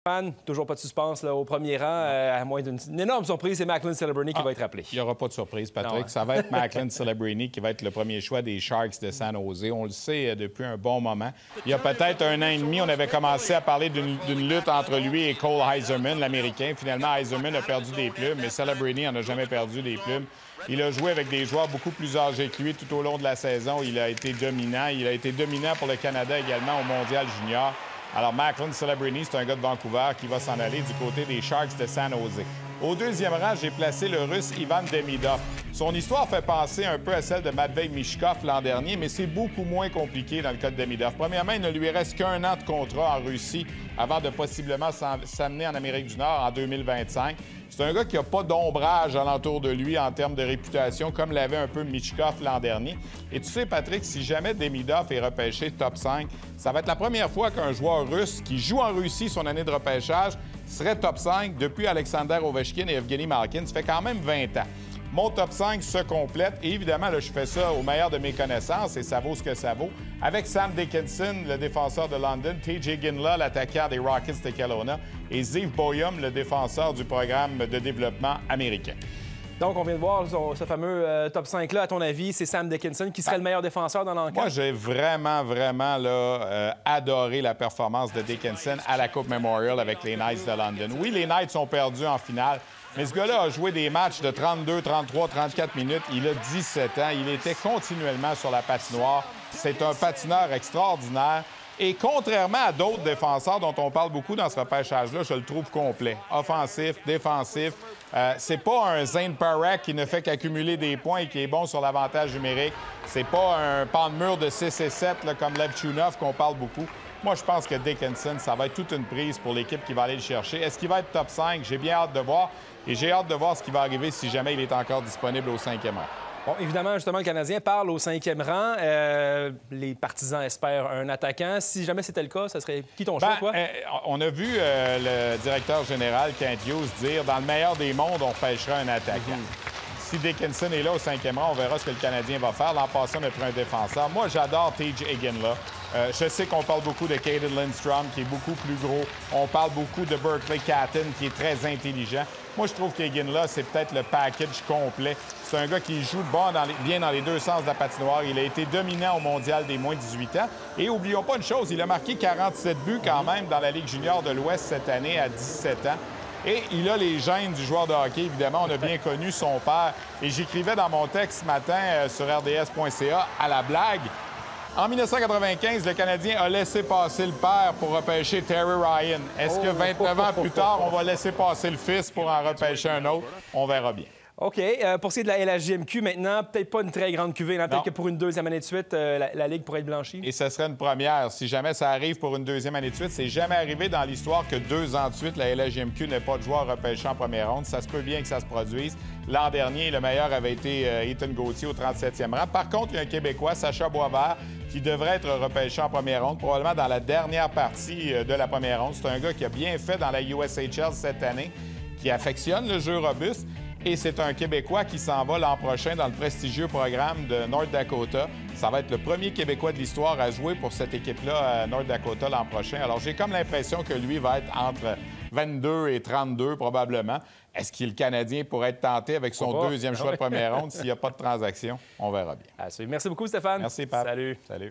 Stéphane, toujours pas de suspense là, au premier rang, à moins d'une énorme surprise, c'est Macklin Celebrini qui va être appelé. Il n'y aura pas de surprise, Patrick. Non, hein? Ça va être Macklin Celebrini qui va être le premier choix des Sharks de San Jose. On le sait depuis un bon moment. Il y a peut-être un an et demi, on avait commencé à parler d'une lutte entre lui et Cole Heiserman, l'Américain. Finalement, Heiserman a perdu des plumes, mais Celebrini n'en a jamais perdu des plumes. Il a joué avec des joueurs beaucoup plus âgés que lui tout au long de la saison. Il a été dominant. Il a été dominant pour le Canada également au Mondial junior. Alors, Macklin Celebrini, c'est un gars de Vancouver qui va s'en aller du côté des Sharks de San Jose. Au deuxième rang, j'ai placé le Russe Ivan Demidov. Son histoire fait penser un peu à celle de Matvei Michkov l'an dernier, mais c'est beaucoup moins compliqué dans le cas de Demidov. Premièrement, il ne lui reste qu'un an de contrat en Russie avant de possiblement s'amener en Amérique du Nord en 2025. C'est un gars qui n'a pas d'ombrage alentour de lui en termes de réputation, comme l'avait un peu Michkov l'an dernier. Et tu sais, Patrick, si jamais Demidov est repêché top 5, ça va être la première fois qu'un joueur russe qui joue en Russie son année de repêchage serait top 5 depuis Alexander Ovechkin et Evgeny Malkin. Ça fait quand même 20 ans. Mon top 5 se complète. Et évidemment, là, je fais ça au meilleur de mes connaissances et ça vaut ce que ça vaut. Avec Sam Dickinson, le défenseur de London, TJ Ginla, l'attaquant des Rockets de Kelowna, et Zeev Boyum, le défenseur du programme de développement américain. Donc, on vient de voir ce fameux top 5-là. À ton avis, c'est Sam Dickinson qui serait le meilleur défenseur dans l'enquête? Moi, j'ai vraiment adoré la performance de Dickinson à la Coupe Memorial avec les Knights de London. Oui, les Knights ont perdu en finale, mais ce gars-là a joué des matchs de 32, 33, 34 minutes. Il a 17 ans. Il était continuellement sur la patinoire. C'est un patineur extraordinaire. Et contrairement à d'autres défenseurs dont on parle beaucoup dans ce repêchage-là, je le trouve complet. Offensif, défensif. C'est pas un Zane Parekh qui ne fait qu'accumuler des points et qui est bon sur l'avantage numérique. C'est pas un pan de mur de 6 et 7 là, comme Levchunov qu'on parle beaucoup. Moi, je pense que Dickinson, ça va être toute une prise pour l'équipe qui va aller le chercher. Est-ce qu'il va être top 5? J'ai bien hâte de voir. Et j'ai hâte de voir ce qui va arriver si jamais il est encore disponible au 5e rang. Bon, évidemment, justement, le Canadien parle au 5e rang. Les partisans espèrent un attaquant. Si jamais c'était le cas, ça serait qui ton choix, toi? On a vu le directeur général, Kent Hughes, dire dans le meilleur des mondes, on pêchera un attaquant. Si Dickinson est là au 5e rang, on verra ce que le Canadien va faire. L'an passé, on a pris un défenseur. Moi, j'adore TJ Ginla. Je sais qu'on parle beaucoup de Caden Lindstrom, qui est beaucoup plus gros. On parle beaucoup de Berkeley Catton, qui est très intelligent. Moi, je trouve qu'Ginla, c'est peut-être le package complet. C'est un gars qui joue bien dans les deux sens de la patinoire. Il a été dominant au mondial des moins de 18 ans. Et oublions pas une chose, il a marqué 47 buts quand même dans la Ligue junior de l'Ouest cette année à 17 ans. Et il a les gènes du joueur de hockey, évidemment. On a bien connu son père. Et j'écrivais dans mon texte ce matin sur rds.ca, à la blague, en 1995, le Canadien a laissé passer le père pour repêcher Terry Ryan. Est-ce que 29 ans plus tard, on va laisser passer le fils pour en repêcher un autre? On verra bien. OK. Pour ce qui est de la LHJMQ, maintenant, peut-être pas une très grande cuvée. Peut-être que pour une deuxième année de suite, la Ligue pourrait être blanchie. Et ce serait une première. Si jamais ça arrive pour une deuxième année de suite, c'est jamais arrivé dans l'histoire que 2 ans de suite, la LHJMQ n'ait pas de joueur repêché en première ronde. Ça se peut bien que ça se produise. L'an dernier, le meilleur avait été Ethan Gauthier au 37e rang. Par contre, il y a un Québécois, Sacha Boisvert, qui devrait être repêché en première ronde, probablement dans la dernière partie de la première ronde. C'est un gars qui a bien fait dans la USHL cette année, qui affectionne le jeu robuste. Et c'est un Québécois qui s'en va l'an prochain dans le prestigieux programme de North Dakota. Ça va être le premier Québécois de l'histoire à jouer pour cette équipe-là à North Dakota l'an prochain. Alors, j'ai comme l'impression que lui va être entre 22 et 32 probablement. Est-ce que le Canadien pourrait être tenté avec son deuxième choix de première ronde s'il n'y a pas de transaction? On verra bien. Merci beaucoup, Stéphane. Merci, Pat. Salut. Salut.